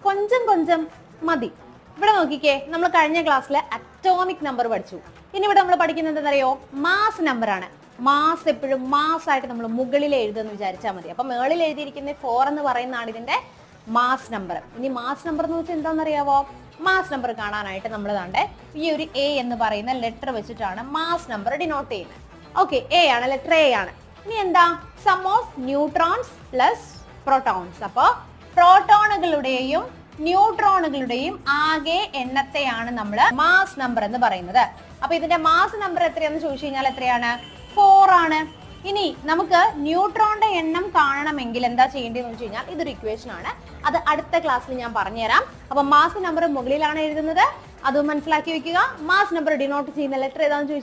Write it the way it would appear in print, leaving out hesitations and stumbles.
കൊഞ്ചം കൊഞ്ചം മതി. ഇവിടെ നോക്കിക്കേ, നമ്മൾ കഴിഞ്ഞ ക്ലാസ്സിൽ അറ്റോമിക് നമ്പർ പഠിച്ചു. ഇനി ഇവിടെ നമ്മൾ പഠിക്കുന്നത് എന്തറിയോ? മാസ് നമ്പർ ആണ്. മാസ് എപ്പോഴും മാസ് ആയിട്ട് നമ്മൾ മുകളിൽ എഴുതുമെന്ന് വിചാരിച്ചാൽ മതി. അപ്പൊ മുകളിൽ എഴുതിയിരിക്കുന്ന 4 എന്ന് പറയുന്നതാണ് ഇതിന്റെ മാസ് നമ്പർ. ഇനി മാസ് നമ്പർ എന്ന് വെച്ചാൽ എന്താണെന്നറിയാവോ? മാസ് നമ്പർ കാണാനായിട്ട് നമ്മൾ ദാണ്ടെ ഈ ഒരു എ എന്ന് പറയുന്ന ലെറ്റർ വെച്ചിട്ടാണ് മാസ് നമ്പർ ഡിനോട്ട് ചെയ്യുന്നത്. ഓക്കെ, എ ആണ്, ലെറ്റർ എ ആണ്. ഇനി എന്താ? Sum of neutrons plus protons. അപ്പോ പ്രോട്ടോണുകളുടെയും ന്യൂട്രോണുകളുടെയും ആകെ എണ്ണത്തെയാണ് നമ്മൾ മാസ് നമ്പർ എന്ന് പറയുന്നത്. അപ്പൊ ഇതിന്റെ മാസ് നമ്പർ എത്രയാണെന്ന് ചോദിച്ചു കഴിഞ്ഞാൽ എത്രയാണ്? 4 ആണ്. ഇനി നമുക്ക് ന്യൂട്രോണിന്റെ എണ്ണം കാണണമെങ്കിൽ എന്താ ചെയ്യേണ്ടതെന്ന് വെച്ച് കഴിഞ്ഞാൽ ഇതൊരു ഇക്വേഷൻ ആണ്. അത് അടുത്ത ക്ലാസ്സിൽ ഞാൻ പറഞ്ഞുതരാം. അപ്പൊ മാസ് നമ്പർ മുകളിലാണ് എഴുതുന്നത്, അത് മനസ്സിലാക്കി വെക്കുക. മാസ് നമ്പർ ഡിനോട്ട് ചെയ്യുന്ന ലെറ്റർ ഏതാണെന്ന് ചോദിച്ചാൽ